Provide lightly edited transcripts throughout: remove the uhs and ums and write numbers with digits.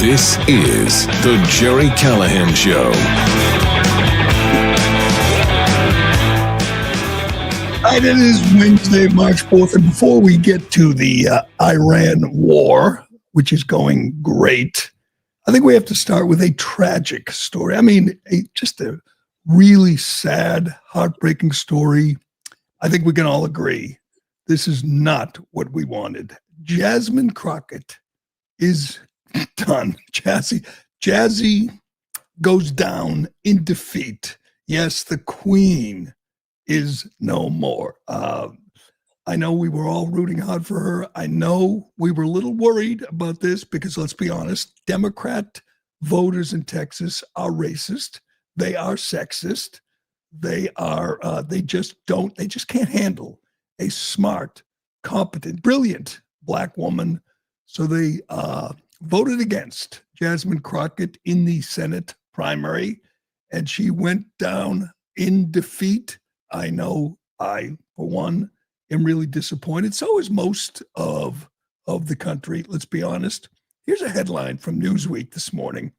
This is the Gerry Callahan Show. It is Wednesday, March 4th, and before we get to the Iran war, which is going great, I think we have to start with a tragic story. I mean, just a really sad, heartbreaking story. I think we can all agree this is not what we wanted. Jasmine Crockett is done. Jazzy goes down in defeat. Yes, the queen is no more. I know we were all rooting hard for her. I know we were a little worried about this because, let's be honest, Democrat voters in Texas are racist. They are sexist. They just can't handle a smart, competent, brilliant Black woman. So they voted against Jasmine Crockett in the Senate primary, and she went down in defeat. I know I, for one, am really disappointed. So is most of the country, let's be honest. Here's a headline from Newsweek this morning.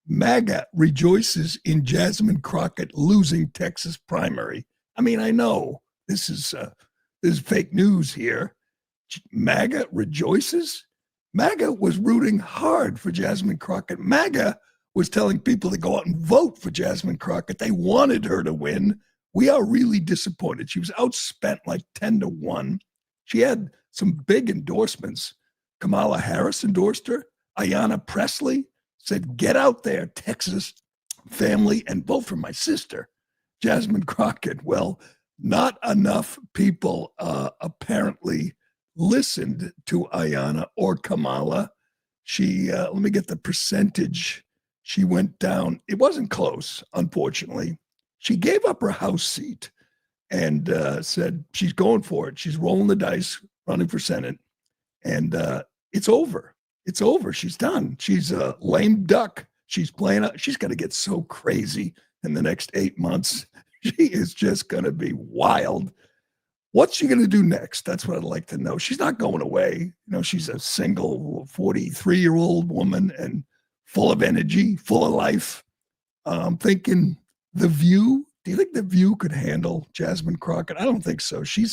MAGA rejoices in Jasmine Crockett losing Texas primary. I mean, I know this is fake news here. MAGA rejoices? MAGA was rooting hard for Jasmine Crockett. MAGA was telling people to go out and vote for Jasmine Crockett. They wanted her to win. We are really disappointed. She was outspent like 10-1. She had some big endorsements. Kamala Harris endorsed her. Ayanna Pressley said, get out there, Texas family, and vote for my sister, Jasmine Crockett. Well, not enough people apparently listened to Ayanna or Kamala. She, let me get the percentage. She went down. It wasn't close, unfortunately. She gave up her House seat and said she's going for it. She's rolling the dice, running for Senate, and it's over. It's over. She's done. She's a lame duck. She's playing out. She's going to get so crazy in the next 8 months. She is just going to be wild. What's she going to do next? That's what I'd like to know. She's not going away. You know, she's a single 43-year-old woman and full of energy, full of life. I'm thinking The View. Do you think The View could handle Jasmine Crockett? I don't think so. She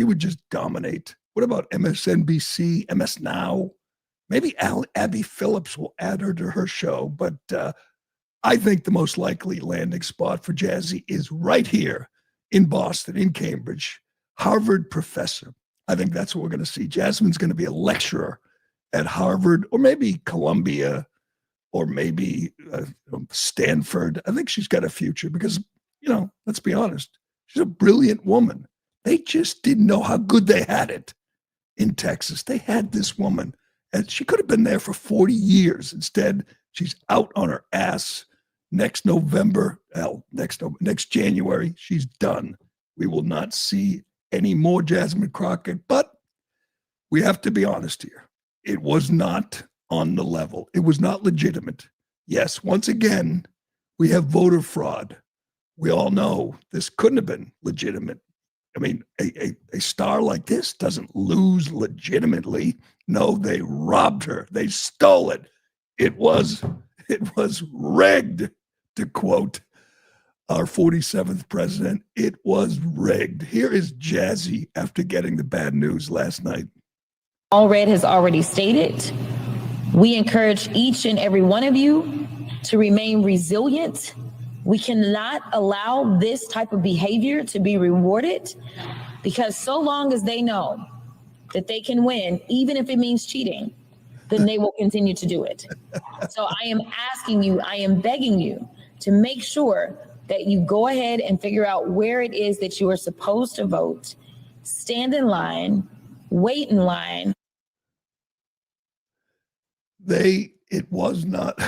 would just dominate. What about MSNBC, MS Now? Maybe Abby Phillips will add her to her show, but I think the most likely landing spot for Jazzy is right here in Boston, in Cambridge. Harvard professor. I think that's what we're going to see. Jasmine's going to be a lecturer at Harvard or maybe Columbia or maybe Stanford. I think she's got a future because, you know, let's be honest, she's a brilliant woman. They just didn't know how good they had it in Texas. They had this woman, and she could have been there for 40 years. Instead, she's out on her ass next January. She's done. We will not see any more Jasmine Crockett, but we have to be honest here. It was not on the level. It was not legitimate. Yes, once again, we have voter fraud. We all know this couldn't have been legitimate. I mean, a star like this doesn't lose legitimately. No, they robbed her. They stole it. It was rigged, to quote our 47th president. It was rigged. Here is Jazzy after getting the bad news last night. All Red has already stated, we encourage each and every one of you to remain resilient. We cannot allow this type of behavior to be rewarded, because so long as they know that they can win, even if it means cheating, then they will continue to do it. So I am asking you, I am begging you to make sure that you go ahead and figure out where it is that you are supposed to vote. Stand in line, wait in line. It was not.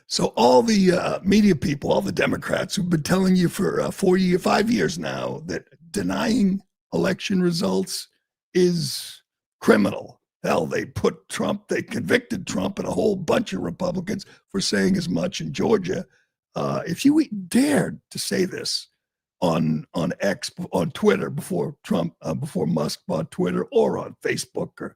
So all the media people, all the Democrats who've been telling you for 5 years now that denying election results is criminal. Hell, they convicted Trump and a whole bunch of Republicans for saying as much in Georgia. If you dared to say this on X, on Twitter before Musk bought Twitter, or on Facebook or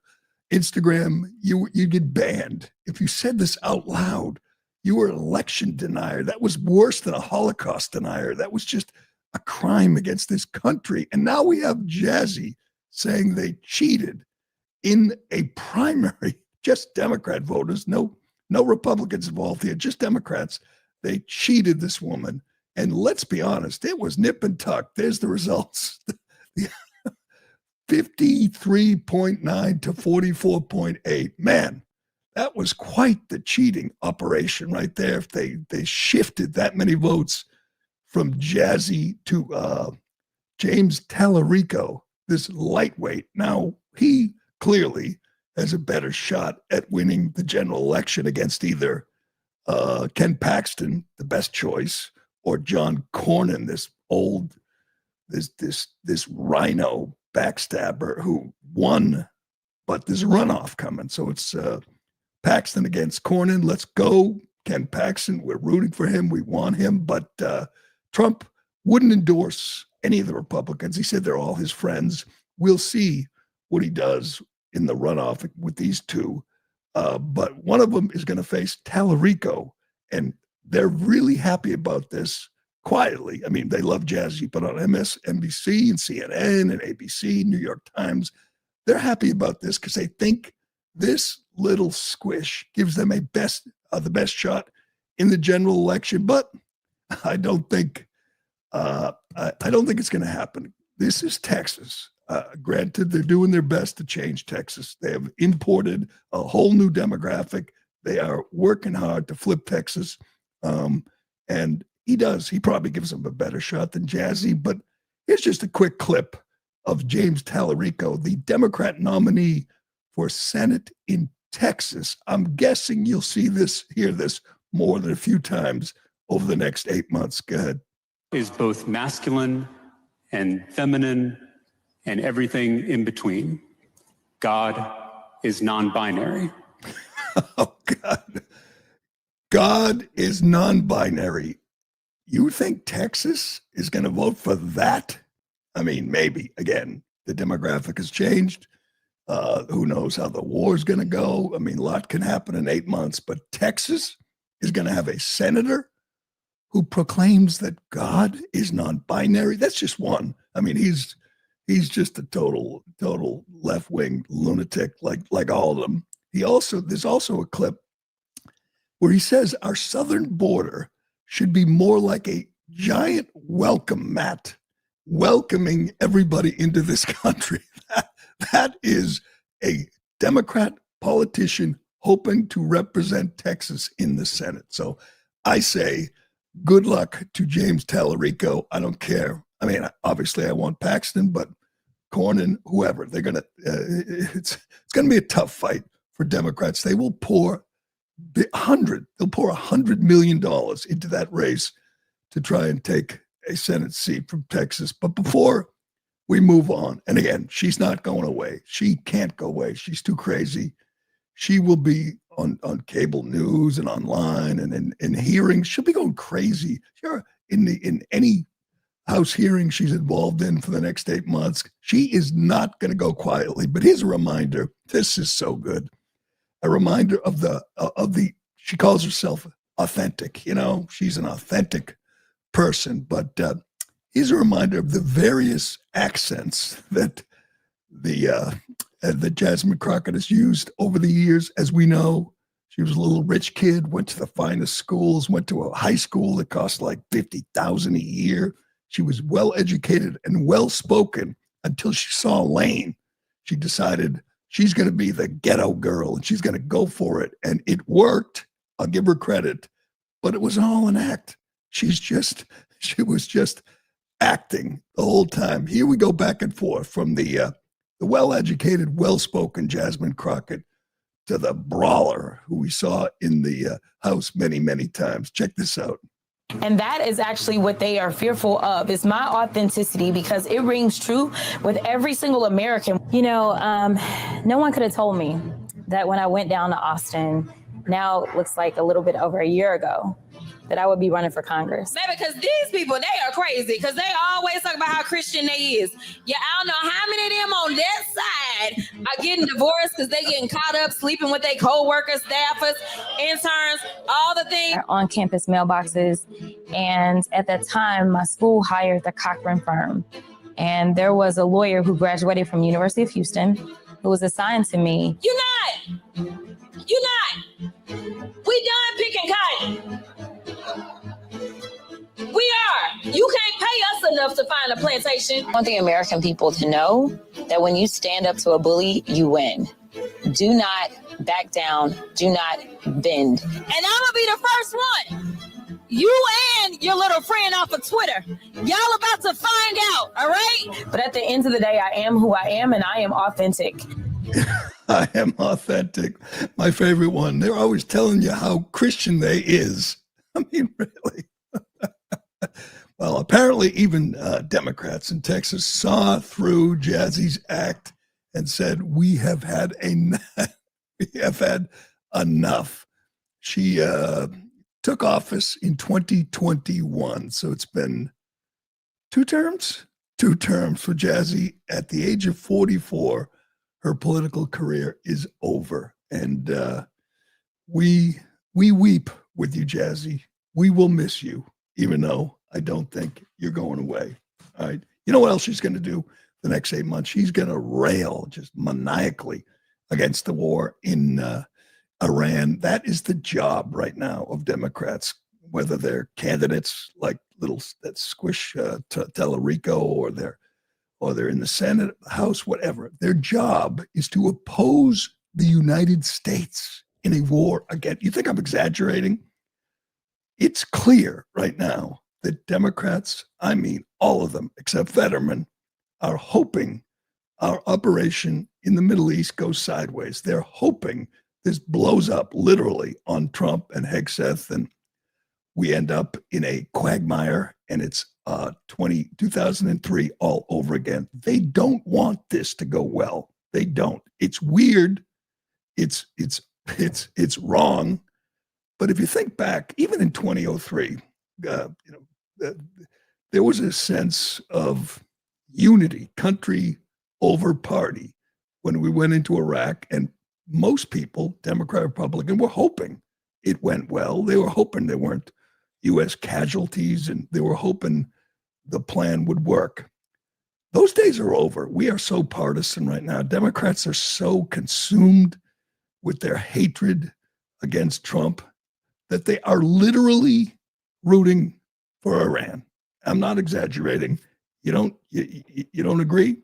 Instagram, you get banned. If you said this out loud, you were an election denier. That was worse than a Holocaust denier. That was just a crime against this country. And now we have Jazzy saying they cheated in a primary, just Democrat voters, no Republicans involved here, just Democrats. They cheated this woman. And let's be honest, it was nip and tuck. There's the results. 53.9 to 44.8. Man, that was quite the cheating operation right there. If they shifted that many votes from Jazzy to James Tallarico, this lightweight. Now, he clearly has a better shot at winning the general election against either Ken Paxton, the best choice, or John Cornyn, this rhino backstabber who won, but there's a runoff coming. So it's Paxton against Cornyn. Let's go. Ken Paxton, we're rooting for him. We want him. But Trump wouldn't endorse any of the Republicans. He said they're all his friends. We'll see what he does in the runoff with these two. But one of them is going to face Tallarico, and they're really happy about this quietly. I mean, they love Jazzy, but on MSNBC and CNN and ABC, New York Times, they're happy about this because they think this little squish gives them the best shot in the general election. But I don't think it's going to happen. This is Texas. Granted, they're doing their best to change Texas. They have imported a whole new demographic. They are working hard to flip Texas. And he does. He probably gives them a better shot than Jazzy. But here's just a quick clip of James Tallarico, the Democrat nominee for Senate in Texas. I'm guessing you'll hear this more than a few times over the next 8 months. Go ahead. Is both masculine and feminine and everything in between. God is non-binary. Oh, God. God is non-binary. You think Texas is going to vote for that? I mean, maybe. Again, the demographic has changed. Who knows how the war is going to go? I mean, a lot can happen in 8 months. But Texas is going to have a senator who proclaims that God is non-binary. That's just one. I mean, he's just a total left-wing lunatic, like all of them. There's also a clip where he says our southern border should be more like a giant welcome mat, welcoming everybody into this country. That is a Democrat politician hoping to represent Texas in the Senate. So I say good luck to James Tallarico. I don't care. I mean, obviously I want Paxton, but Cornyn, whoever, they're going to, it's going to be a tough fight for Democrats. They will pour $100 million into that race to try and take a Senate seat from Texas. But before we move on, and again, she's not going away. She can't go away. She's too crazy. She will be on cable news and online and in hearings. She'll be going crazy. Sure, in any House hearing she's involved in for the next 8 months, she is not going to go quietly. But here's a reminder. This is so good. A reminder of the she calls herself authentic. You know, she's an authentic person. But here's a reminder of the various accents that that Jasmine Crockett has used over the years. As we know, she was a little rich kid, went to the finest schools, went to a high school that cost like $50,000 a year. She was well-educated and well-spoken until she saw Lane. She decided she's going to be the ghetto girl and she's going to go for it. And it worked. I'll give her credit, but it was all an act. She was just acting the whole time. Here we go back and forth from the well-educated, well-spoken Jasmine Crockett to the brawler who we saw in the House many, many times. Check this out. And that is actually what they are fearful of, is my authenticity, because it rings true with every single American. You know, no one could have told me that when I went down to Austin now it looks like a little bit over a year ago, that I would be running for Congress. Maybe because these people, they are crazy because they always talk about how Christian they is. Yeah, I don't know how many of them on that side are getting divorced because they getting caught up sleeping with their co-workers, staffers, interns, all the things. On-campus mailboxes. And at that time, my school hired the Cochran firm. And there was a lawyer who graduated from University of Houston who was assigned to me. You're not. We done picking cotton. We are. You can't pay us enough to find a plantation. I want the American people to know that when you stand up to a bully, you win. Do not back down. Do not bend. And I'm going to be the first one. You and your little friend off of Twitter. Y'all about to find out, all right? But at the end of the day, I am who I am, and I am authentic. I am authentic. My favorite one. They're always telling you how Christian they is. I mean, really. Well, apparently even Democrats in Texas saw through Jazzy's act and said, we have had enough. She took office in 2021. So it's been two terms for Jazzy. At the age of 44, her political career is over. And we weep with you, Jazzy. We will miss you, even though I don't think you're going away. All right. You know what else she's going to do the next 8 months? She's going to rail just maniacally against the war in Iran. That is the job right now of Democrats, whether they're candidates like that squish Tellerico or they're in the Senate, House, whatever. Their job is to oppose the United States in a war against. You think I'm exaggerating? It's clear right now that Democrats, I mean all of them except Fetterman, are hoping our operation in the Middle East goes sideways. They're hoping this blows up literally on Trump and Hegseth, and we end up in a quagmire, and it's 2003 all over again. They don't want this to go well. They don't. It's weird. It's wrong. But if you think back, even in 2003, there was a sense of unity, country over party, when we went into Iraq, and most people, Democrat, Republican, were hoping it went well. They were hoping there weren't U.S. casualties, and they were hoping the plan would work. Those days are over. We are so partisan right now. Democrats are so consumed with their hatred against Trump that they are literally rooting for Iran. I'm not exaggerating. You don't agree?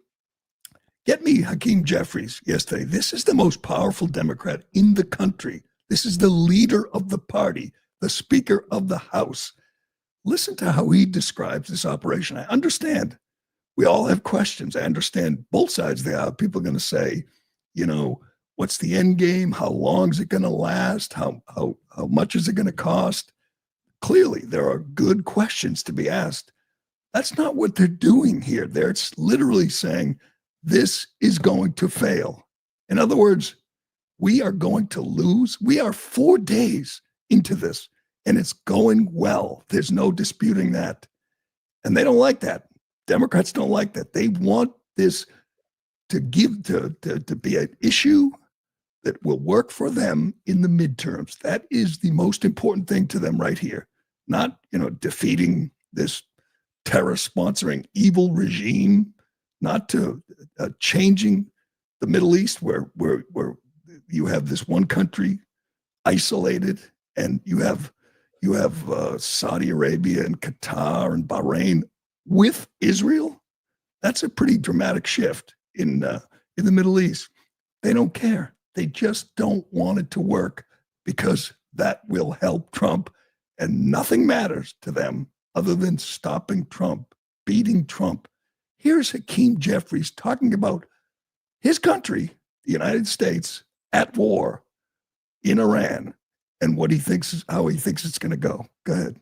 Get me Hakeem Jeffries yesterday. This is the most powerful Democrat in the country. This is the leader of the party, the Speaker of the House. Listen to how he describes this operation. I understand we all have questions. I understand both sides of the aisle. People are going to say, what's the end game? How long is it going to last? How much is it going to cost? Clearly, there are good questions to be asked. That's not what they're doing here. They're literally saying this is going to fail. In other words, we are going to lose. We are 4 days into this, and it's going well. There's no disputing that. And they don't like that. Democrats don't like that. They want this to be an issue that will work for them in the midterms. That is the most important thing to them right here. Not, defeating this terror-sponsoring evil regime, not to changing the Middle East where you have this one country isolated, and you have Saudi Arabia and Qatar and Bahrain with Israel. That's a pretty dramatic shift in the Middle East. They don't care. They just don't want it to work because that will help Trump, and nothing matters to them other than stopping Trump, beating Trump. Here's Hakeem Jeffries talking about his country, the United States, at war in Iran, and how he thinks it's going to go. Go ahead.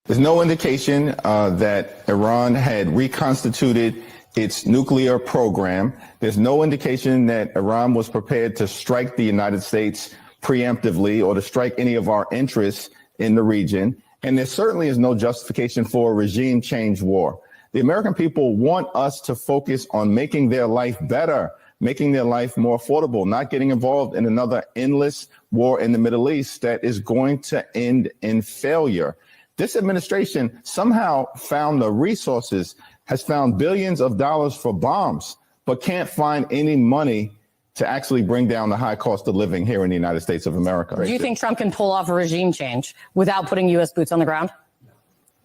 There's no indication that Iran had reconstituted its nuclear program. There's no indication that Iran was prepared to strike the United States preemptively or to strike any of our interests in the region. And there certainly is no justification for a regime change war. The American people want us to focus on making their life better, making their life more affordable, not getting involved in another endless war in the Middle East that is going to end in failure. This administration somehow found the resources, has found billions of dollars for bombs, but can't find any money to actually bring down the high cost of living here in the United States of America. Do you think Trump can pull off a regime change without putting U.S. boots on the ground?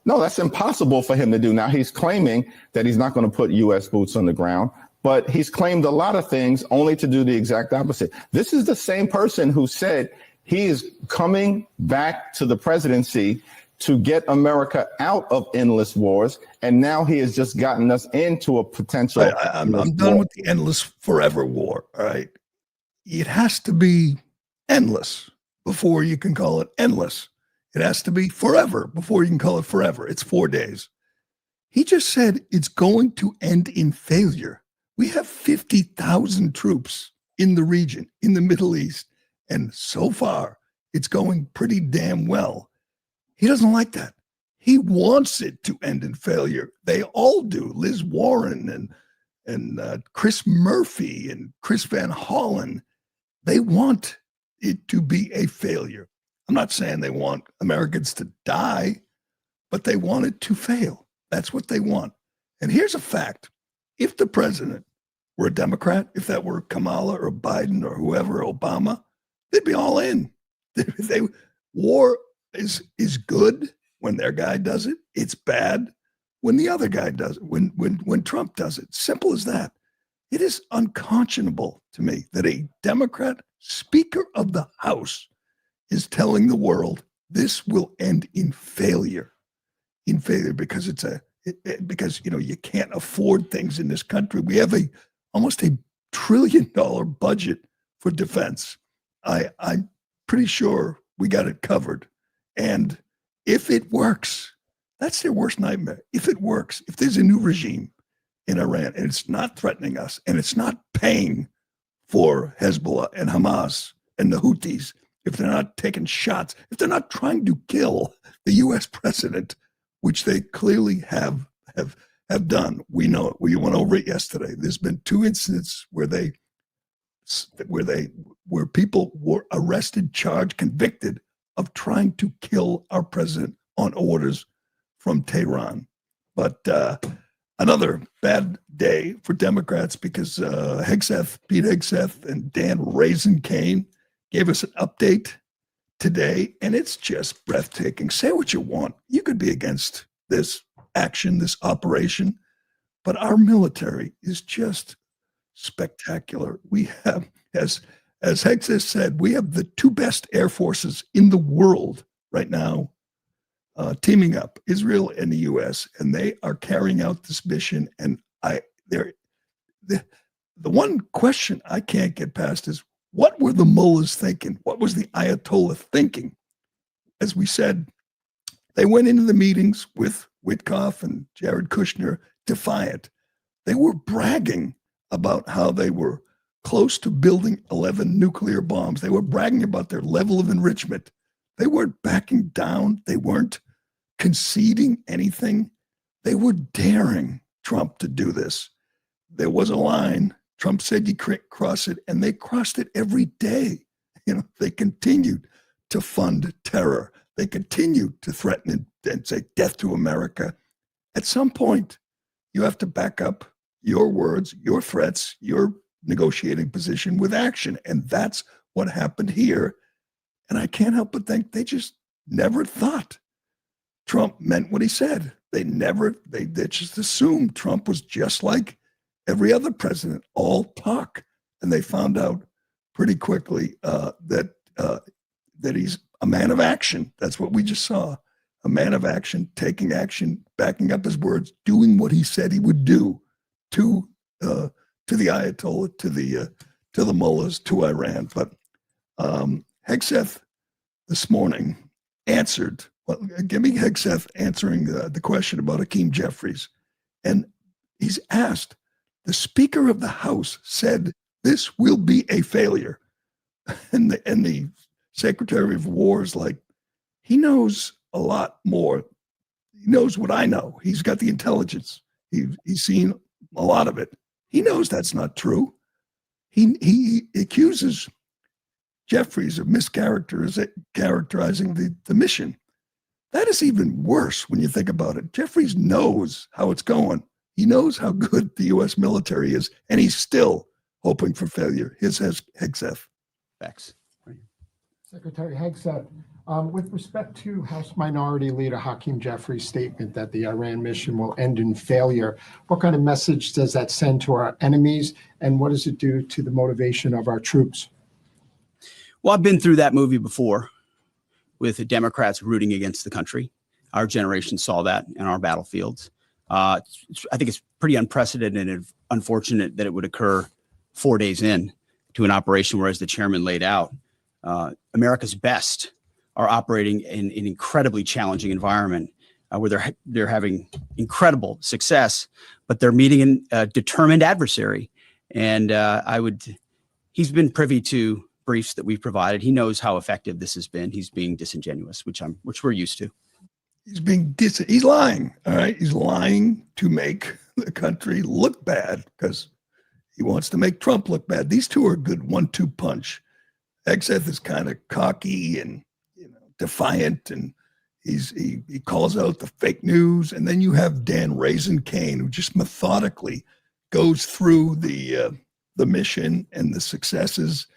No, that's impossible for him to do. Now, he's claiming that he's not going to put U.S. boots on the ground, but he's claimed a lot of things only to do the exact opposite. This is the same person who said he is coming back to the presidency to get America out of endless wars, and now he has just gotten us into a potential. I'm done with the endless forever war. All right, it has to be endless before you can call it endless. It has to be forever before you can call it forever. It's 4 days. He just said it's going to end in failure. We have 50,000 troops in the region, in the Middle East, and so far it's going pretty damn well. He doesn't like that. He wants it to end in failure. They all do. Liz Warren and Chris Murphy and Chris Van Hollen, they want it to be a failure. I'm not saying they want Americans to die, but they want it to fail. That's what they want. And here's a fact. If the president were a Democrat, if that were Kamala or Biden or whoever, Obama, they'd be all in. War is good when their guy does it. It's bad when the other guy does it, when Trump does it. Simple as that. It is unconscionable to me that a Democrat Speaker of the House is telling the world this will end in failure. In failure because because you can't afford things in this country. We have almost $1 trillion budget for defense. I'm pretty sure we got it covered. And if it works, that's their worst nightmare. If it works, if there's a new regime in Iran and it's not threatening us and it's not paying for Hezbollah and Hamas and the Houthis, if they're not taking shots, if they're not trying to kill the U.S. president, which they clearly have done. We know it. We went over it yesterday. There's been 2 incidents where people were arrested, charged, convicted of trying to kill our president on orders from Tehran. But another bad day for Democrats because Pete Hegseth and Dan Raisin Kane gave us an update today, and it's just breathtaking. Say what you want. You could be against this action, this operation, but our military is just spectacular. We have, as Hegseth said, we have the 2 best air forces in the world right now, teaming up, Israel and the U.S., and they are carrying out this mission. And the one question I can't get past is, what were the mullahs thinking? What was the Ayatollah thinking? As we said, they went into the meetings with Witkoff and Jared Kushner defiant. They were bragging about how they were close to building 11 nuclear bombs. They were bragging about their level of enrichment. They weren't backing down. They weren't conceding anything. They were daring Trump to do this. There was a line. Trump said you can't cross it, and they crossed it every day. They continued to fund terror. They continued to threaten and say death to America. At some point, you have to back up your words, your threats, your negotiating position with action. And that's what happened here. And I can't help but think they just never thought Trump meant what he said. They just assumed Trump was just like every other president, all talk. And they found out pretty quickly that he's a man of action. That's what we just saw. A man of action, taking action, backing up his words, doing what he said he would do to the Ayatollah, to the mullahs, to Iran. But Hegseth this morning answered. Well, give me Hegseth answering the question about Hakeem Jeffries, and he's asked. The Speaker of the House said this will be a failure, and the Secretary of War is like, he knows a lot more. He knows what I know. He's got the intelligence. He's seen a lot of it. He knows that's not true. He accuses Jeffries of mischaracterizing the mission. That is even worse when you think about it. Jeffries knows how it's going. He knows how good the U.S. military is, and he's still hoping for failure. Here's Hegseth. Thanks. Secretary Hegseth, with respect to House Minority Leader Hakeem Jeffries' statement that the Iran mission will end in failure, what kind of message does that send to our enemies, and what does it do to the motivation of our troops? Well, I've been through that movie before with the Democrats rooting against the country. Our generation saw that in our battlefields. I think it's pretty unprecedented and unfortunate that it would occur 4 days in to an operation where, as the chairman laid out, America's best are operating in an incredibly challenging environment where they're having incredible success, but they're meeting a determined adversary. And he's been privy to briefs that we've provided. He knows how effective this has been. He's being disingenuous, which we're used to. He's lying. All right. He's lying to make the country look bad because he wants to make Trump look bad. These two are a good 1-2 punch. Hegseth is kind of cocky and defiant, and he calls out the fake news. And then you have Dan Raisin Kane, who just methodically goes through the mission and the successes.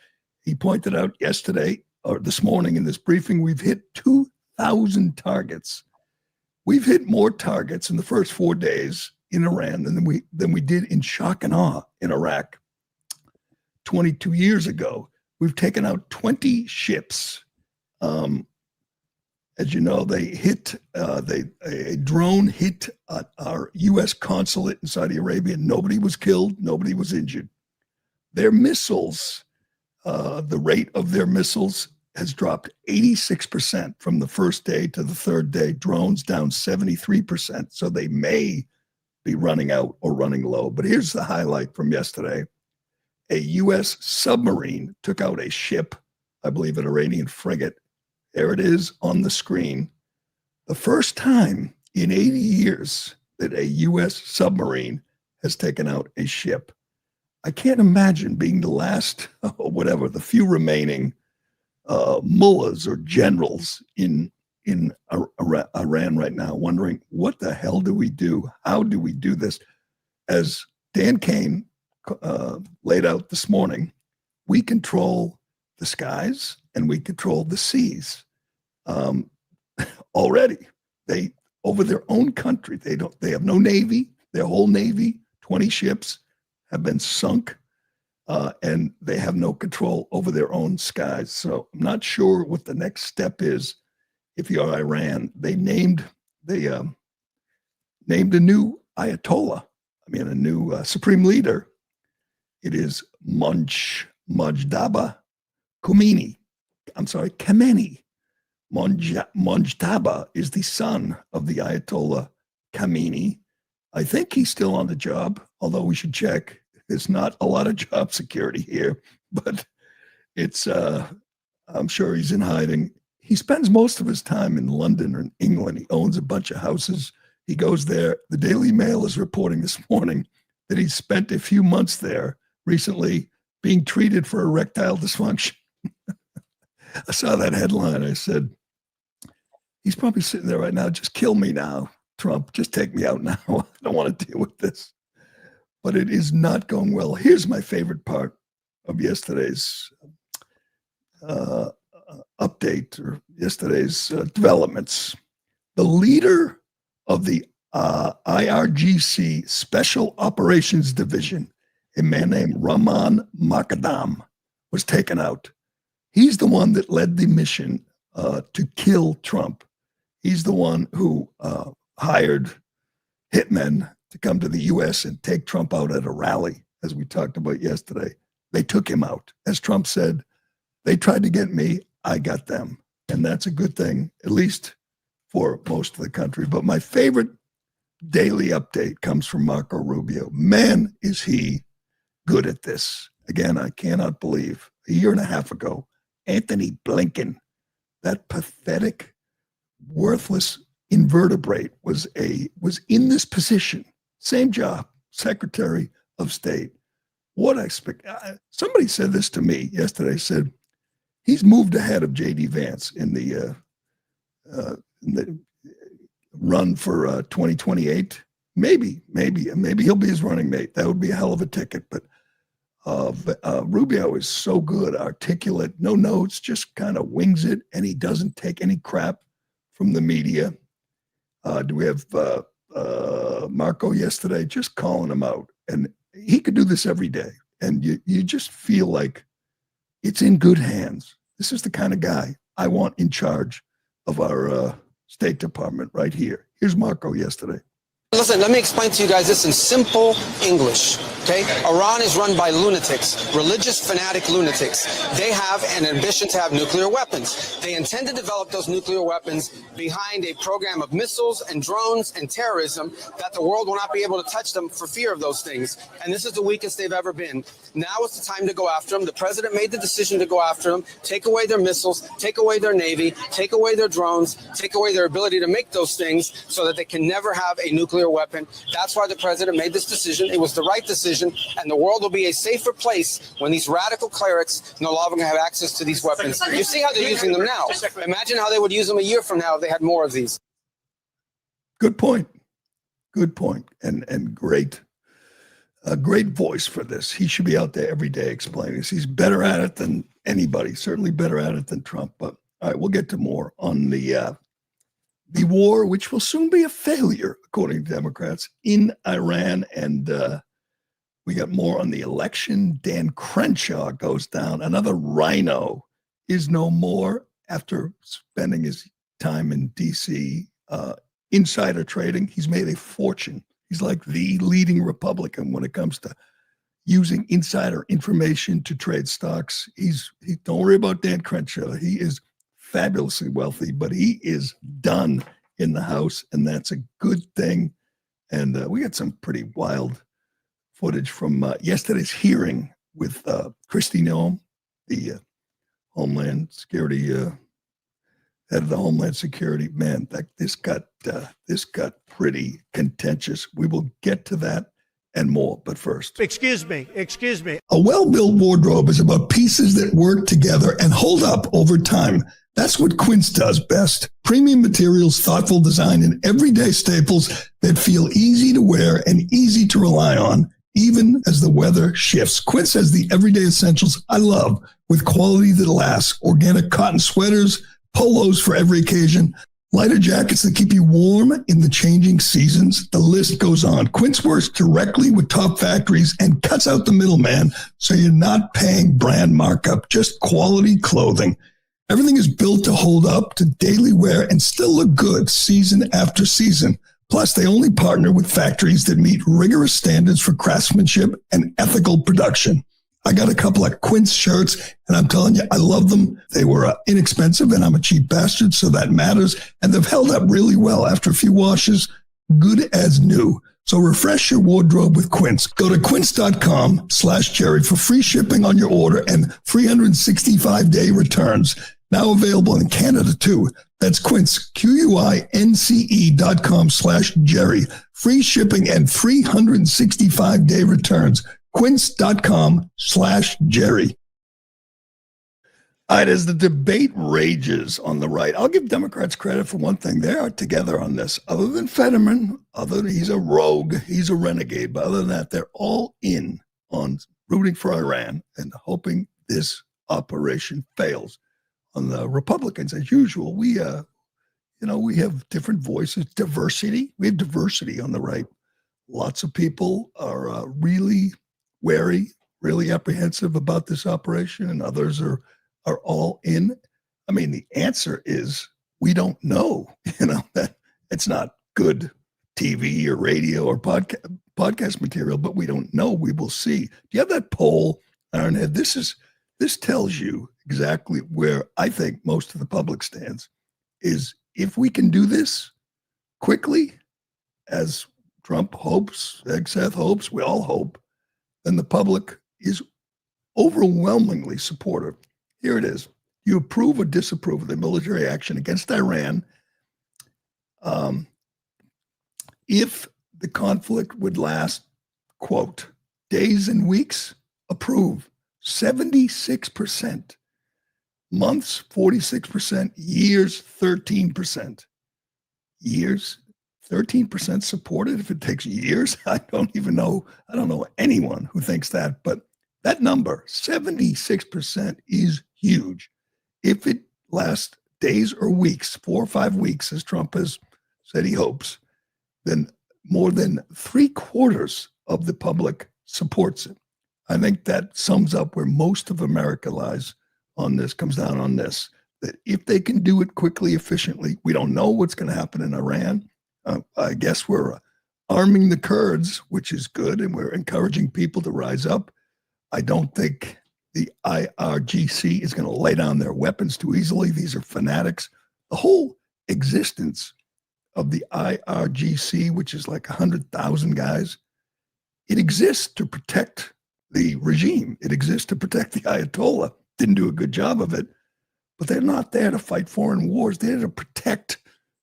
He pointed out yesterday or this morning in this briefing, we've hit 2,000 targets. We've hit more targets in the first 4 days in Iran than we did in shock and awe in Iraq 22 years ago. We've taken out 20 ships. As you know, a drone hit our U.S. consulate in Saudi Arabia. Nobody was killed. Nobody was injured. Their missiles, the rate of their missiles has dropped 86% from the first day to the third day. Drones down 73%. So they may be running out or running low. But here's the highlight from yesterday. A U.S. submarine took out a ship, I believe an Iranian frigate. There it is on the screen. The first time in 80 years that a U.S. submarine has taken out a ship. I can't imagine being the last, the few remaining mullahs or generals in Iran right now, wondering what the hell do we do? How do we do this? As Dan Kane laid out this morning, we control the skies and we control the seas. Already, they over their own country, they have no navy. Their whole navy, 20 ships, have been sunk, and they have no control over their own skies. So I'm not sure what the next step is. If you're Iran, they named a new Ayatollah. A new supreme leader. It is Mojtaba Khomeini. Khamenei. Mojtaba is the son of the Ayatollah Khamenei. I think he's still on the job, although we should check. There's not a lot of job security here, but it's, I'm sure he's in hiding. He spends most of his time in London or in England. He owns a bunch of houses. He goes there. The Daily Mail is reporting this morning that he spent a few months there recently being treated for erectile dysfunction. I saw that headline. I said, he's probably sitting there right now. Just kill me now, Trump. Just take me out now. I don't want to deal with this. But it is not going well. Here's my favorite part of yesterday's update or yesterday's developments. The leader of the IRGC Special Operations Division, a man named Rahman Makadam, was taken out. He's the one that led the mission to kill Trump. He's the one who hired hitmen to come to the U.S. and take Trump out at a rally, as we talked about yesterday. They took him out. As Trump said, they tried to get me, I got them. And that's a good thing, at least for most of the country. But my favorite daily update comes from Marco Rubio. Man, is he good at this. Again, I cannot believe a year and a half ago, Anthony Blinken, that pathetic, worthless invertebrate, was in this position. Same job, Secretary of State. What I expect. Somebody said this to me yesterday. Said he's moved ahead of J.D. Vance in the run for 2028. Maybe he'll be his running mate. That would be a hell of a ticket. But Rubio is so good, articulate, no notes, just kind of wings it, and he doesn't take any crap from the media. Do we have Marco yesterday just calling him out? And he could do this every day. And you just feel like it's in good hands. This is the kind of guy I want in charge of our State Department right here. Here's Marco yesterday. Listen, let me explain to you guys this in simple English, okay? Iran is run by lunatics, religious fanatic lunatics. They have an ambition to have nuclear weapons. They intend to develop those nuclear weapons behind a program of missiles and drones and terrorism that the world will not be able to touch them for fear of those things. And this is the weakest they've ever been. Now is the time to go after them. The president made the decision to go after them, take away their missiles, take away their Navy, take away their drones, take away their ability to make those things so that they can never have a nuclear weapon. That's why the president made this decision. It was the right decision, and the world will be a safer place when these radical clerics no longer have access to these weapons. You see how they're using them now. Imagine how they would use them a year from now if they had more of these. Good point. Good point. And great. A great voice for this. He should be out there every day explaining this. He's better at it than anybody, certainly better at it than Trump. But all right, we'll get to more on the war, which will soon be a failure, according to Democrats, in Iran. And we got more on the election. Dan Crenshaw goes down. Another rhino is no more after spending his time in D.C. Insider trading. He's made a fortune. He's like the leading Republican when it comes to using insider information to trade stocks. Don't worry about Dan Crenshaw. He is fabulously wealthy, but he is done in the House, and that's a good thing. And we got some pretty wild footage from yesterday's hearing with Kristi Noem, the Homeland Security head of the Homeland Security. Man, this got pretty contentious. We will get to that and more, but first. Excuse me. A well-built wardrobe is about pieces that work together and hold up over time. That's what Quince does best. Premium materials, thoughtful design, and everyday staples that feel easy to wear and easy to rely on, even as the weather shifts. Quince has the everyday essentials I love, with quality that lasts. Organic cotton sweaters, polos for every occasion, lighter jackets that keep you warm in the changing seasons. The list goes on. Quince works directly with top factories and cuts out the middleman, so you're not paying brand markup, just quality clothing. Everything is built to hold up to daily wear and still look good season after season. Plus, they only partner with factories that meet rigorous standards for craftsmanship and ethical production. I got a couple of Quince shirts, and I'm telling you, I love them. They were inexpensive, and I'm a cheap bastard, so that matters. And they've held up really well after a few washes, good as new. So refresh your wardrobe with Quince. Go to quince.com/Jerry for free shipping on your order and 365-day returns. Now available in Canada, too. That's Quince, QUINCE.com/Jerry. Free shipping and 365-day returns. Quince.com/Jerry. All right, as the debate rages on the right, I'll give Democrats credit for one thing. They are together on this. Other than Fetterman, he's a rogue, he's a renegade, but other than that, they're all in on rooting for Iran and hoping this operation fails. On the Republicans, as usual, we have different voices, diversity. We have diversity on the right. Lots of people are really wary, really apprehensive about this operation, and others are all in. I mean, the answer is we don't know. That it's not good TV or radio or podcast material, but we don't know. We will see. Do you have that poll, Ironhead? This tells you exactly where I think most of the public stands. Is if we can do this quickly, as Trump hopes, Seth hopes, we all hope, then the public is overwhelmingly supportive. Here it is. you approve or disapprove of the military action against Iran if the conflict would last, quote, days and weeks? Approve. 76%. Months, 46%. Years, 13%. Years, 13% supported if it takes years? I don't know anyone who thinks that, but that number, 76%, is huge. If it lasts days or weeks, 4 or 5 weeks, as Trump has said he hopes, then more than 3/4 of the public supports it. I think that sums up where most of America lies on this, comes down on this, that if they can do it quickly, efficiently, we don't know what's going to happen in Iran. I guess we're arming the Kurds, which is good, and we're encouraging people to rise up. I don't think the IRGC is going to lay down their weapons too easily. These are fanatics. The whole existence of the IRGC, which is like 100,000 guys, it exists to protect the regime. It exists to protect the Ayatollah. Didn't do a good job of it, but they're not there to fight foreign wars. They're there to protect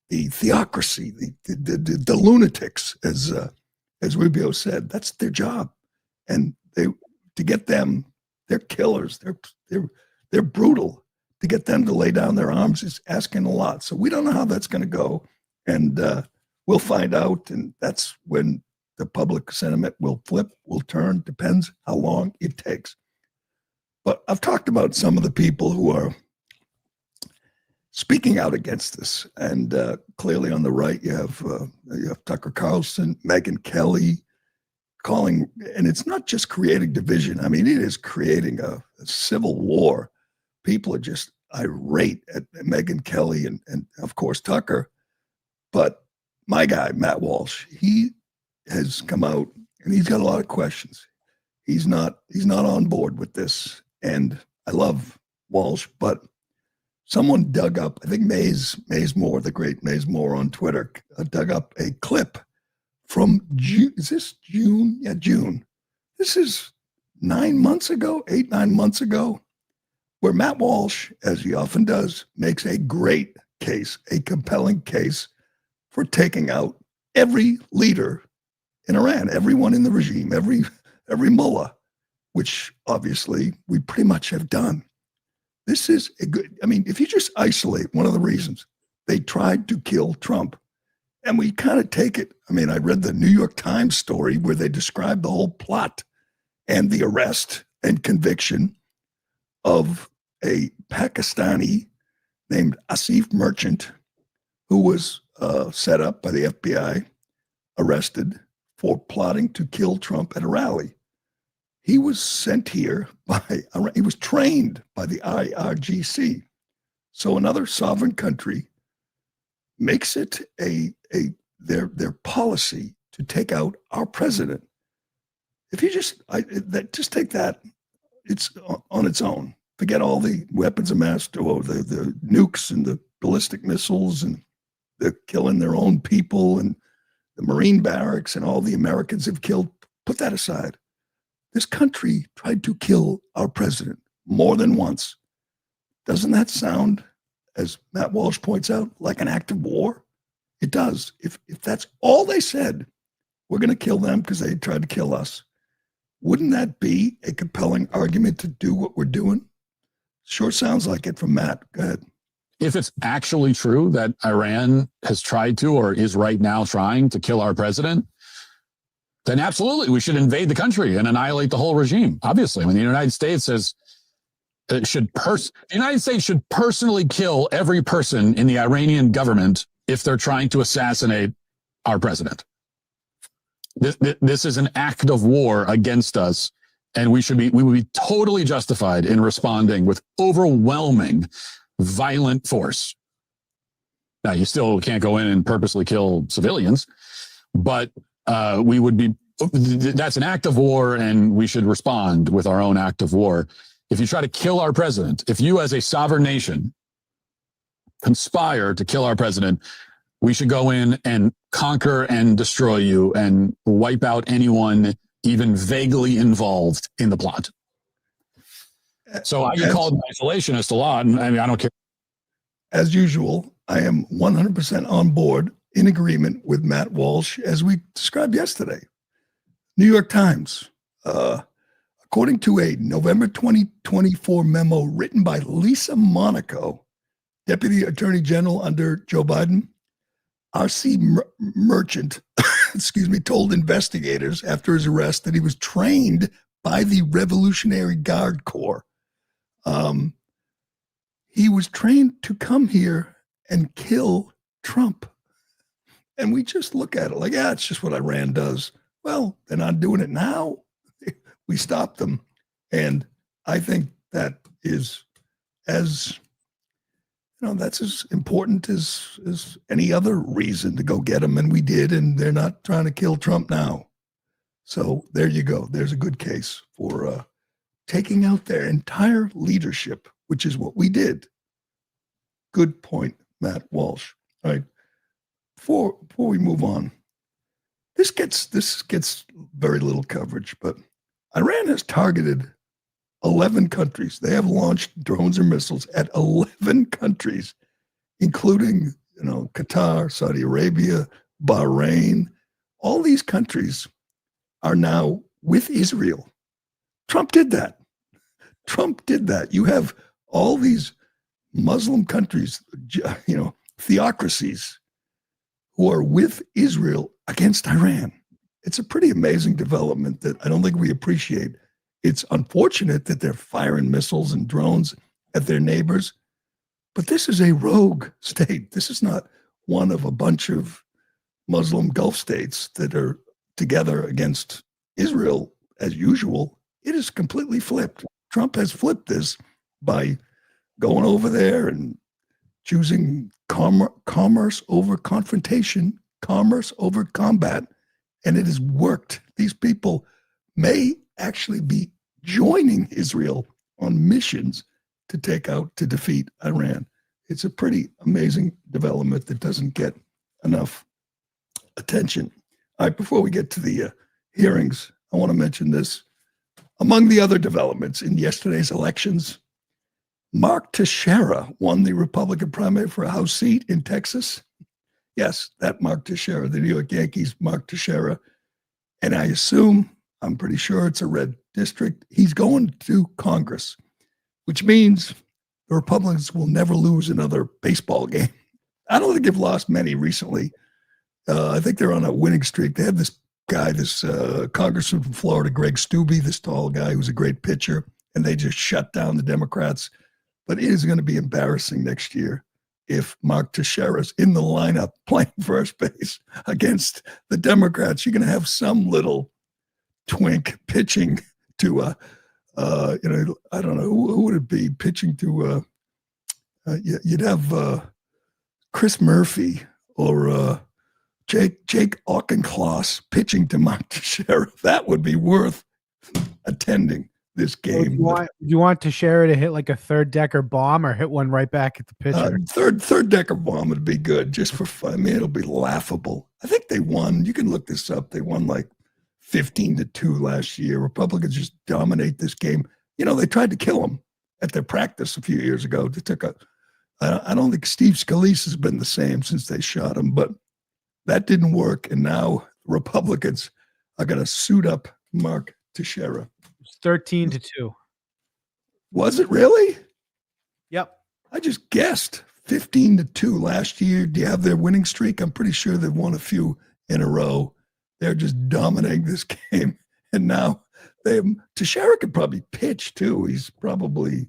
the theocracy, the lunatics, as Rubio said. That's their job, and to get them, they're killers. They're brutal. To get them to lay down their arms is asking a lot. So we don't know how that's going to go, and we'll find out. And that's when the public sentiment will flip, will turn. Depends how long it takes. But I've talked about some of the people who are speaking out against this, and clearly on the right, you have Tucker Carlson, Megyn Kelly, calling, and it's not just creating division. I mean, it is creating a civil war. People are just irate at Megyn Kelly and of course Tucker. But my guy, Matt Walsh, he has come out and he's got a lot of questions. He's not on board with this, and I love Walsh, but someone dug up, I think Maze Moore, the great Maze Moore on Twitter, dug up a clip from June. Is this June? Yeah, June. This is 9 months ago, 8-9 months ago, where Matt Walsh, as he often does, makes a great case, a compelling case for taking out every leader in Iran, everyone in the regime, every mullah, which obviously we pretty much have done. This is a good, I mean, if you just isolate one of the reasons they tried to kill Trump, and we kind of take it, I mean, I read the New York Times story where they described the whole plot and the arrest and conviction of a Pakistani named Asif Merchant, who was set up by the FBI, arrested for plotting to kill Trump at a rally. He was sent here he was trained by the IRGC. So another sovereign country makes it their policy to take out our president. If you just take that, it's on its own. Forget all the weapons of mass, the nukes and the ballistic missiles, and they're killing their own people, and the Marine barracks and all the Americans have killed. Put that aside. This country tried to kill our president more than once. Doesn't that sound, as Matt Walsh points out, like an act of war? It does. If that's all they said, we're going to kill them because they tried to kill us. Wouldn't that be a compelling argument to do what we're doing? Sure sounds like it from Matt. Go ahead. If it's actually true that Iran has tried to, or is right now trying to kill our president, then absolutely we should invade the country and annihilate the whole regime. Obviously, when the United States says the United States should personally kill every person in the Iranian government if they're trying to assassinate our president. This is an act of war against us, and we would be totally justified in responding with overwhelming violent force. Now, you still can't go in and purposely kill civilians, but that's an act of war, and we should respond with our own act of war. If you try to kill our president, if you as a sovereign nation conspire to kill our president, we should go in and conquer and destroy you and wipe out anyone even vaguely involved in the plot. So I get called an isolationist a lot. And I mean, I don't care. As usual, I am 100% on board, in agreement with Matt Walsh, as we described yesterday. New York Times, according to a November 2024 memo written by Lisa Monaco, Deputy Attorney General under Joe Biden, R.C. Merchant, told investigators after his arrest that he was trained by the Revolutionary Guard Corps. He was trained to come here and kill Trump. And we just look at it like, yeah, it's just what Iran does. Well, they're not doing it now. We stopped them. And I think that is as, that's as important as any other reason to go get them. And we did, and they're not trying to kill Trump now. So there you go. There's a good case for taking out their entire leadership, which is what we did. Good point, Matt Walsh. All right. Before we move on, this gets very little coverage, but Iran has targeted 11 countries. They have launched drones and missiles at 11 countries, including, Qatar, Saudi Arabia, Bahrain. All these countries are now with Israel. Trump did that. You have all these Muslim countries, theocracies, who are with Israel against Iran. It's a pretty amazing development that I don't think we appreciate. It's unfortunate that they're firing missiles and drones at their neighbors, but this is a rogue state. This is not one of a bunch of Muslim Gulf states that are together against Israel as usual. It is completely flipped. Trump has flipped this by going over there and choosing commerce over confrontation, commerce over combat, and it has worked. These people may actually be joining Israel on missions to defeat Iran. It's a pretty amazing development that doesn't get enough attention. All right, before we get to the hearings, I want to mention this. Among the other developments in yesterday's elections, Mark Teixeira won the Republican primary for a House seat in Texas. Yes, that Mark Teixeira, the New York Yankees, Mark Teixeira. And I'm pretty sure it's a red district. He's going to Congress, which means the Republicans will never lose another baseball game. I don't think they've lost many recently. I think they're on a winning streak. They have this guy, this congressman from Florida, Greg Steube, this tall guy who's a great pitcher, and they just shut down the Democrats. But it is going to be embarrassing next year if Mark Teixeira's in the lineup playing first base against the Democrats. You're going to have some little twink pitching to, I don't know, who would it be pitching to? You'd have Chris Murphy or Jake Auchincloss pitching to Mark Teixeira. That would be worth attending this game. You want Teixeira to hit like a third decker bomb or hit one right back at the pitcher? Third decker bomb would be good just for fun. I mean, it'll be laughable. I think they won. You can look this up. They won like 15-2 last year. Republicans just dominate this game. They tried to kill him at their practice a few years ago. They took I don't think Steve Scalise has been the same since they shot him, but that didn't work. And now Republicans are going to suit up Mark Teixeira. It's 13-2. Was it really? Yep. I just guessed 15-2 last year. Do you have their winning streak? I'm pretty sure they've won a few in a row. They're just dominating this game. And now Teixeira could probably pitch too. He's probably,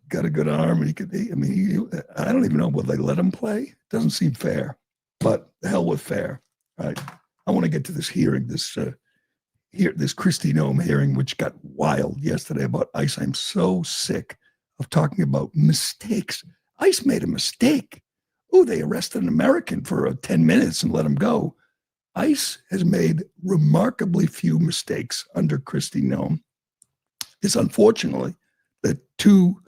got a good arm. I don't even know, will they let him play? Doesn't seem fair, but the hell with fair. All right. I want to get to this hearing, this Kristi Noem hearing, which got wild yesterday about ICE. I'm so sick of talking about mistakes. ICE made a mistake. Oh, they arrested an American for 10 minutes and let him go. ICE has made remarkably few mistakes under Kristi Noem. It's unfortunately that two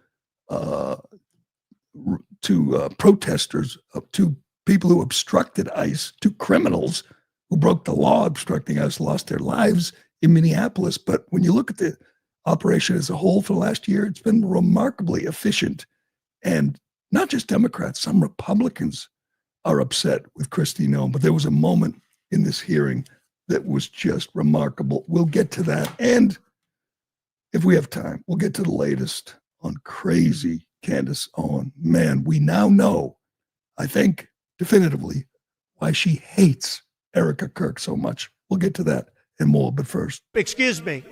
protesters, two people who obstructed ICE, two criminals who broke the law obstructing us, lost their lives in Minneapolis. But when you look at the operation as a whole for the last year. It's been remarkably efficient. And not just Democrats, some Republicans are upset with Kristi Noem. But there was a moment in this hearing that was just remarkable. We'll get to that. And if we have time, we'll get to the latest on crazy Candace Owens. Man, we now know, I think, definitively, why she hates Erica Kirk so much. We'll get to that and more, but first. Excuse me.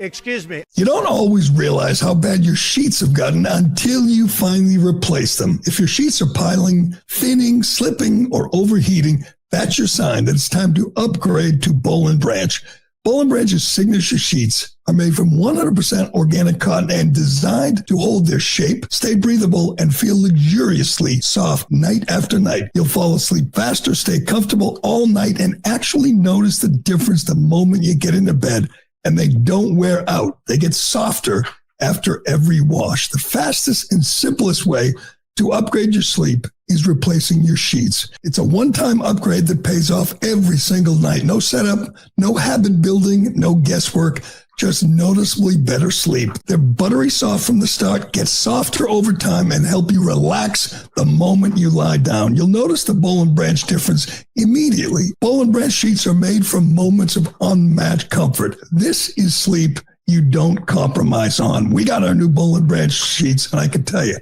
You don't always realize how bad your sheets have gotten until you finally replace them. If your sheets are piling, thinning, slipping, or overheating, that's your sign that it's time to upgrade to Boll & Branch. Boll & Branch's signature sheets are made from 100% organic cotton and designed to hold their shape, stay breathable, and feel luxuriously soft night after night. You'll fall asleep faster, stay comfortable all night, and actually notice the difference the moment you get into bed. And they don't wear out. They get softer after every wash. The fastest and simplest way to upgrade your sleep is replacing your sheets. It's a one-time upgrade that pays off every single night. No setup, no habit building, no guesswork, just noticeably better sleep. They're buttery soft from the start, get softer over time, and help you relax the moment you lie down. You'll notice the Boll & Branch difference immediately. Boll & Branch sheets are made from moments of unmatched comfort. This is sleep you don't compromise on. We got our new Boll & Branch sheets, and I can tell you,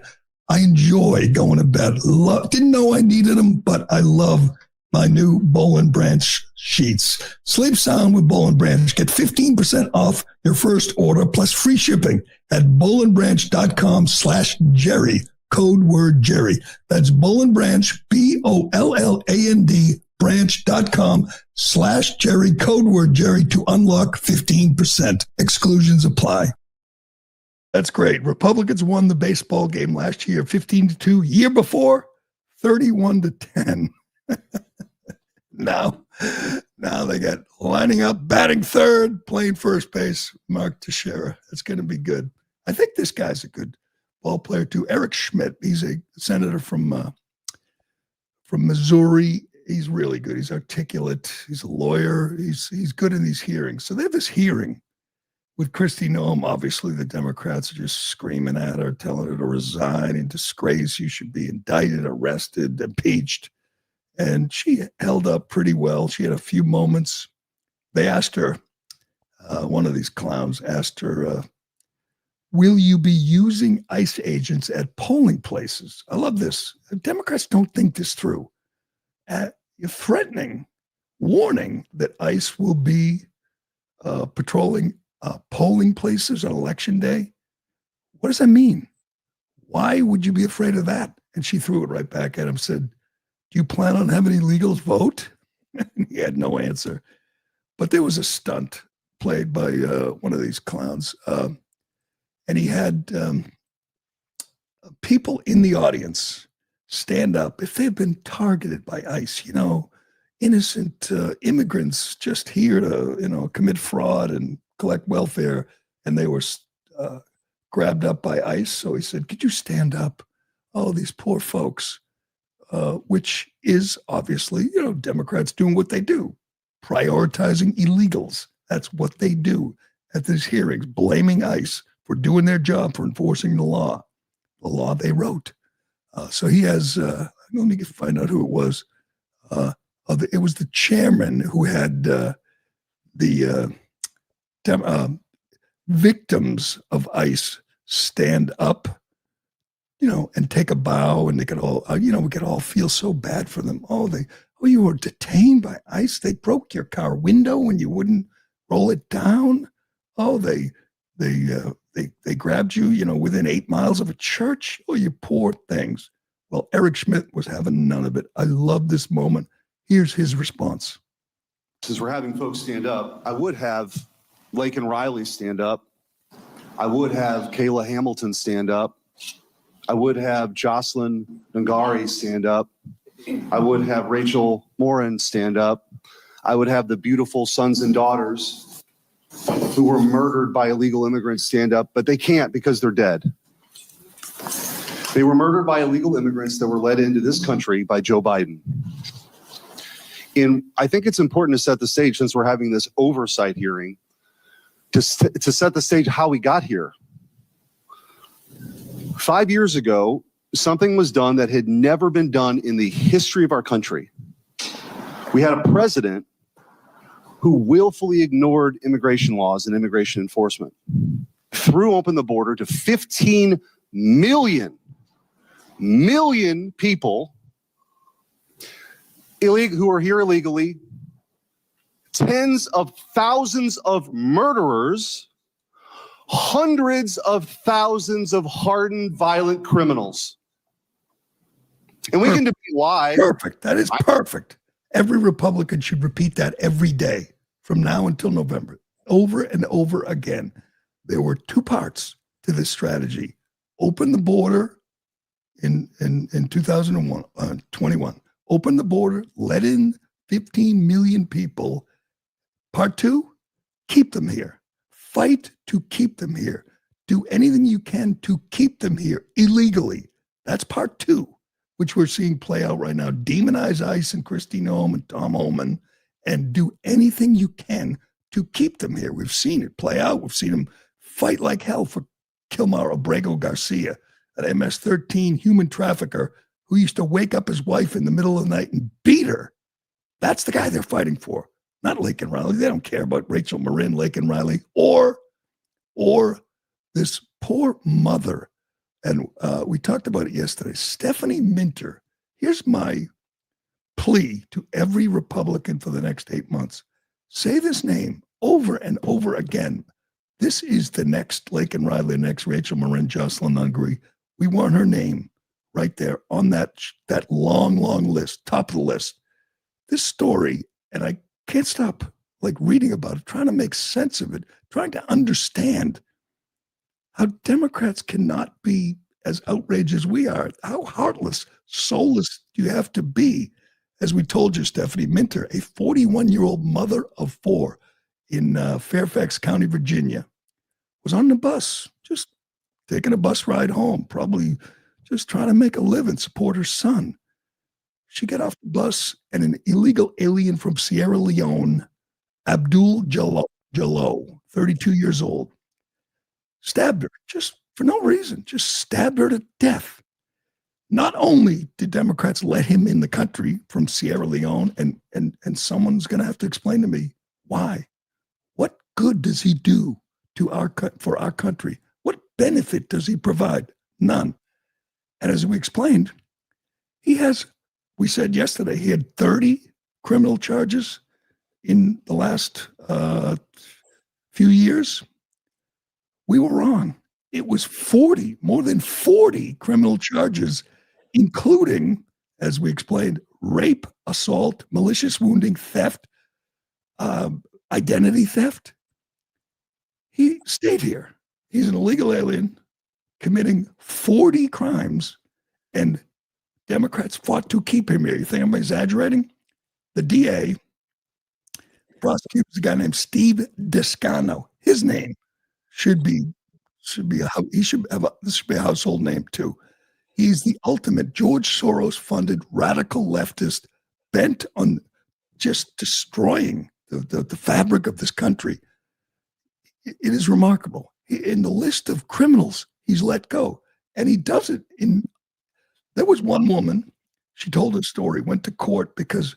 I enjoy going to bed. Didn't know I needed them, but I love my new Boll & Branch sheets. Sleep sound with Boll & Branch. Get 15% off your first order plus free shipping at bollandbranch.com/Jerry. Code word Jerry. That's Boll & Branch, BOLLAND branch.com/Jerry. Code word Jerry to unlock 15%. Exclusions apply. That's great. Republicans won the baseball game last year, 15-2. Year before, 31-10. Now they got lining up, batting third, playing first base, Mark Teixeira. That's going to be good. I think this guy's a good ball player too. Eric Schmidt, he's a senator from Missouri. He's really good. He's articulate. He's a lawyer. He's good in these hearings. So they have this hearing with Kristi Noem. Obviously, the Democrats are just screaming at her, telling her to resign, in disgrace. You should be indicted, arrested, impeached. And she held up pretty well. She had a few moments. They asked her, one of these clowns asked her, will you be using ICE agents at polling places? I love this. The Democrats don't think this through. You're threatening, warning that ICE will be patrolling polling places on election day. What does that mean? Why would you be afraid of that? And she threw it right back at him, said, do you plan on having illegals vote? And he had no answer. But there was a stunt played by one of these clowns. And he had people in the audience stand up if they've been targeted by ICE, innocent immigrants just here to, commit fraud and collect welfare, and they were grabbed up by ICE. So he said, could you stand up? Oh, these poor folks, which is obviously, Democrats doing what they do, prioritizing illegals. That's what they do at these hearings, blaming ICE for doing their job, for enforcing the law they wrote. So he has, let me find out who it was. It was the chairman who had the victims of ICE stand up, and take a bow, and they could all, we could all feel so bad for them. You were detained by ICE. They broke your car window when you wouldn't roll it down. They grabbed you, within 8 miles of a church. Oh, you poor things. Well, Eric Schmidt was having none of it. I love this moment. Here's his response. Since we're having folks stand up, I would have Laken Riley stand up. I would have Kayla Hamilton stand up. I would have Jocelyn Ngari stand up. I would have Rachel Morin stand up. I would have the beautiful sons and daughters who were murdered by illegal immigrants stand up, but they can't because they're dead. They were murdered by illegal immigrants that were led into this country by Joe Biden. And I think it's important to set the stage, since we're having this oversight hearing, to set the stage how we got here. 5 years ago, something was done that had never been done in the history of our country. We had a president who willfully ignored immigration laws and immigration enforcement, threw open the border to 15 million people who are here illegally, tens of thousands of murderers, hundreds of thousands of hardened violent criminals. And we can debate why. Perfect. That is perfect. Every Republican should repeat that every day from now until November, over and over again. There were two parts to this strategy. Open the border in 2021. Open the border, let in 15 million people. Part two, keep them here. Fight to keep them here. Do anything you can to keep them here illegally. That's part two, which we're seeing play out right now. Demonize ICE and Kristi Noem and Tom Homan, and do anything you can to keep them here. We've seen it play out. We've seen them fight like hell for Kilmar Abrego Garcia, an MS-13 human trafficker who used to wake up his wife in the middle of the night and beat her. That's the guy they're fighting for, not Laken Riley. They don't care about Rachel Marin, Laken Riley, or this poor mother. And we talked about it yesterday. Stephanie Minter. Here's my plea to every Republican for the next 8 months. Say this name over and over again. This is the next Laken Riley, next Rachel Marin, Jocelyn Ungary. We want her name right there on that long, long list, top of the list. This story, and I can't stop reading about it, trying to make sense of it, trying to understand how Democrats cannot be as outraged as we are. How heartless, soulless do you have to be? As we told you, Stephanie Minter, a 41-year-old mother of four in Fairfax County, Virginia, was on the bus, just taking a bus ride home, probably just trying to make a living, support her son. She got off the bus, and an illegal alien from Sierra Leone, Abdul Jallo, 32 years old, stabbed her just for no reason, just stabbed her to death. Not only did Democrats let him in the country from Sierra Leone, and someone's going to have to explain to me why. What good does he do for our country? What benefit does he provide? None. And as we explained, we said yesterday, he had 30 criminal charges in the last few years. We were wrong. It was 40, more than 40 criminal charges, including, as we explained, rape, assault, malicious wounding, theft, identity theft. He stayed here. He's an illegal alien committing 40 crimes, and Democrats fought to keep him here. You think I'm exaggerating? The DA prosecutes a guy named Steve Descano. His name should be a household name too. He's the ultimate George Soros-funded radical leftist bent on just destroying the fabric of this country. It is remarkable. In the list of criminals he's let go, and he does it there was one woman, she told a story, went to court because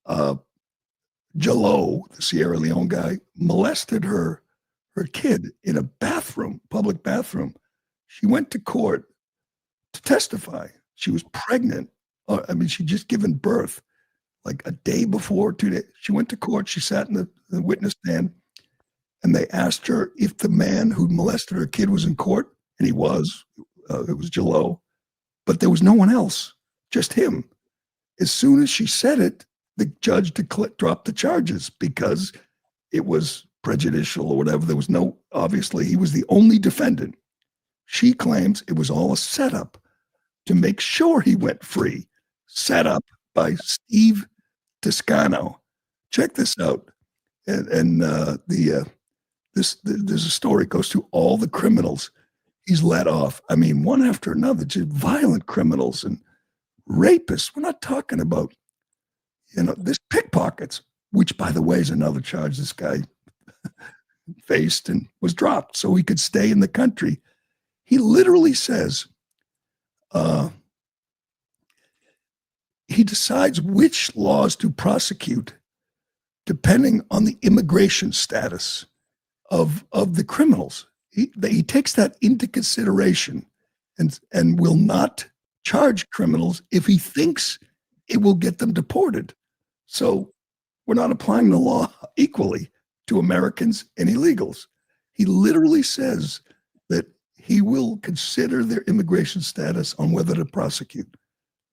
Jallo, the Sierra Leone guy, molested her kid in a bathroom, public bathroom. She went to court to testify. She was pregnant. She'd just given birth like a day before, 2 days. She went to court. She sat in the witness stand, and they asked her if the man who molested her kid was in court, and he was. It was Jallo. But there was no one else, just him. As soon as she said it, the judge dropped the charges because it was prejudicial or whatever. There was obviously, he was the only defendant. She claims it was all a setup to make sure he went free. Set up by Steve Descano. Check this out. There's a story, it goes through all the criminals he's let off. One after another, just violent criminals and rapists. We're not talking about, this pickpockets, which, by the way, is another charge. This guy faced and was dropped so he could stay in the country. He literally says, he decides which laws to prosecute depending on the immigration status of the criminals. He takes that into consideration and will not charge criminals if he thinks it will get them deported. So we're not applying the law equally to Americans and illegals. He literally says that he will consider their immigration status on whether to prosecute.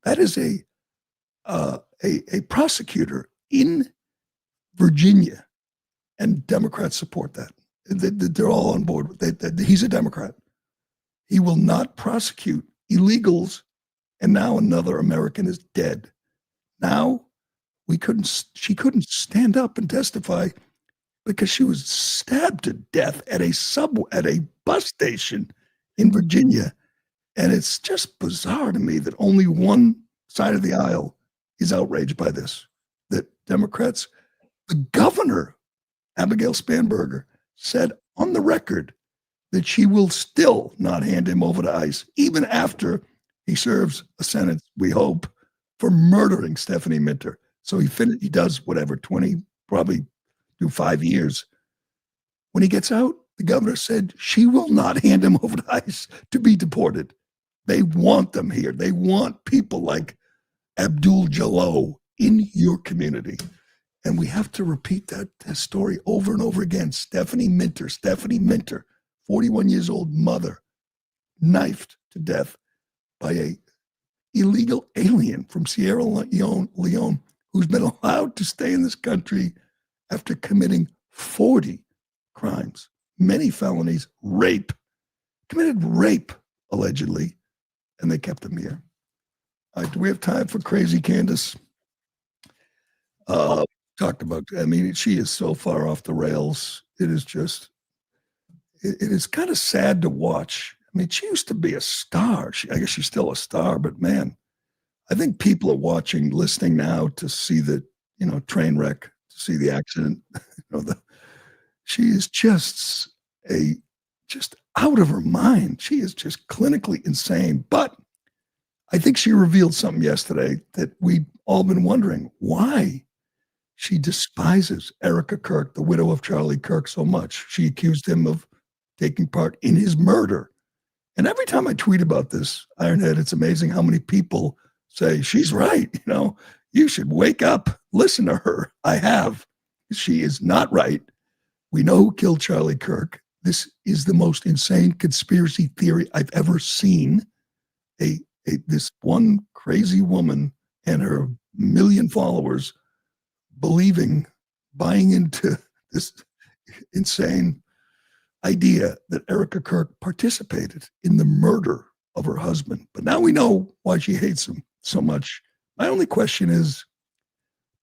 That is a prosecutor in Virginia, and Democrats support that. They're all on board with that. He's a Democrat. He will not prosecute illegals, and now another American is dead. Now she couldn't stand up and testify because she was stabbed to death at a bus station in Virginia. And it's just bizarre to me that only one side of the aisle is outraged by this. That Democrats, the governor, Abigail Spanberger, said on the record that she will still not hand him over to ICE, even after he serves a sentence, we hope, for murdering Stephanie Minter. So he does whatever, 20, probably do 5 years. When he gets out, the governor said she will not hand him over to ICE to be deported. They want them here. They want people like Abdul Jalal in your community. And we have to repeat that story over and over again. Stephanie Minter, 41 years old mother, knifed to death by a illegal alien from Sierra Leone who's been allowed to stay in this country after committing 40 crimes, many felonies, committed rape, allegedly, and they kept him here. All right, do we have time for crazy Candace? Talked about, I mean, she is so far off the rails. It is just, it is kind of sad to watch. I mean, she used to be a star. I guess she's still a star, but man, I think people are watching, listening now to see the, train wreck, to see the accident. She is just out of her mind. She is just clinically insane. But I think she revealed something yesterday that we've all been wondering why she despises Erica Kirk, the widow of Charlie Kirk, so much. She accused him of taking part in his murder. And every time I tweet about this, Ironhead, it's amazing how many people say, she's right. You should wake up, listen to her. I have. She is not right. We know who killed Charlie Kirk. This is the most insane conspiracy theory I've ever seen. This one crazy woman and her million followers buying into this insane idea that Erica Kirk participated in the murder of her husband. But now we know why she hates him so much. My only question is,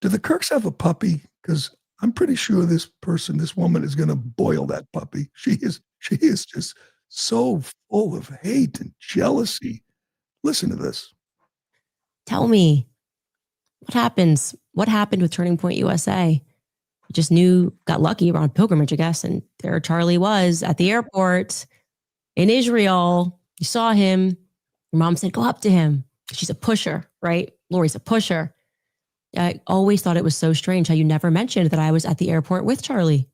do the Kirks have a puppy? Because I'm pretty sure this woman is going to boil that puppy. She is just so full of hate and jealousy. Listen to this. Tell me, what happened with Turning Point USA? You just got lucky, we're on pilgrimage, I guess, and there Charlie was at the airport in Israel. You saw him. Your mom said, go up to him. She's a pusher, right? Lori's a pusher. I always thought it was so strange how you never mentioned that I was at the airport with Charlie.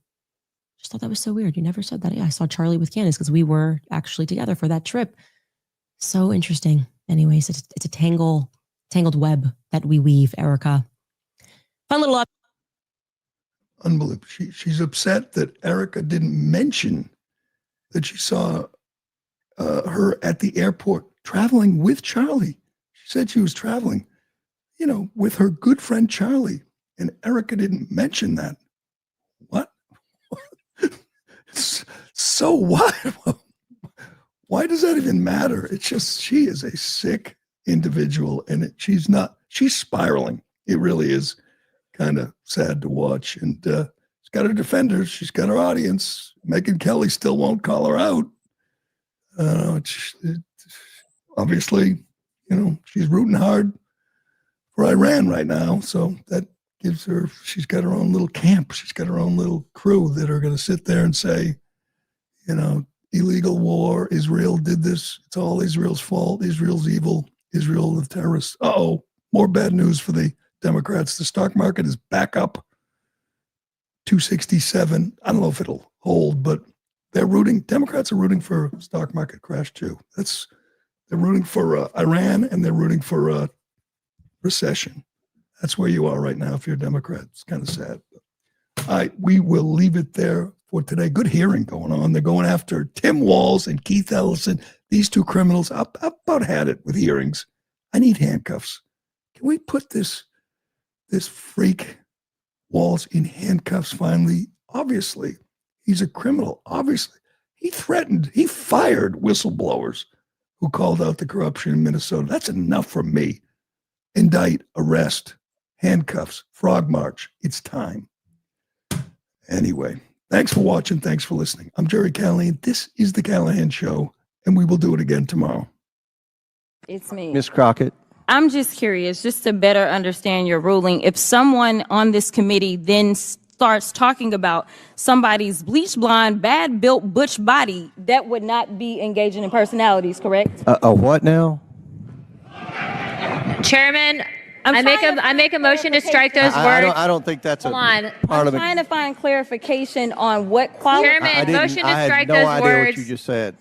Just thought that was so weird. You never said that. I saw Charlie with Candace because we were actually together for that trip. So interesting. Anyways, it's a tangled web that we weave, Erica. Fun little up. Unbelievable. She's upset that Erica didn't mention that she saw her at the airport traveling with Charlie. She said she was traveling, with her good friend Charlie, and Erica didn't mention that. What? So what? Why does that even matter? It's just, she is a sick individual, and she's spiraling. It really is kind of sad to watch. And she's got her defenders. She's got her audience. Megyn Kelly still won't call her out. Obviously, she's rooting hard for Iran right now. So that she's got her own little camp. She's got her own little crew that are going to sit there and say, illegal war, Israel did this. It's all Israel's fault. Israel's evil. Israel the terrorists. Uh-oh, more bad news for the Democrats. The stock market is back up 267. I don't know if it'll hold, but Democrats are rooting for stock market crash too. They're rooting for Iran, and they're rooting for recession. That's where you are right now if you're a Democrat. It's kind of sad. All right, we will leave it there for today. Good hearing going on. They're going after Tim Walz and Keith Ellison, these two criminals. I about had it with hearings. I need handcuffs. Can we put this freak Walz in handcuffs finally? Obviously, he's a criminal. Obviously, he fired whistleblowers who called out the corruption in Minnesota. That's enough for me. Indict, arrest, handcuffs, frog march. It's time. Anyway, thanks for watching. Thanks for listening. I'm Gerry Callahan. This is The Callahan Show, and we will do it again tomorrow. It's me. Ms. Crockett. I'm just curious, just to better understand your ruling. If someone on this committee then starts talking about somebody's bleach blonde, bad built butch body, that would not be engaging in personalities, correct? A what now? Chairman, I make a motion to strike those words. I don't think that's Hold on. I'm trying to find clarification on what qualifies. Chairman, motion to strike those words. those I had no idea words. what you just said.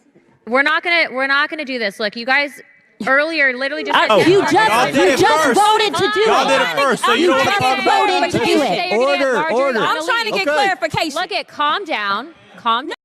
We're not gonna do this. Look, you guys earlier literally just you just voted to do it. Y'all did it first, so you don't want to talk about voted to do it. Order. I'm trying to get clarification. Look, calm down. Calm down.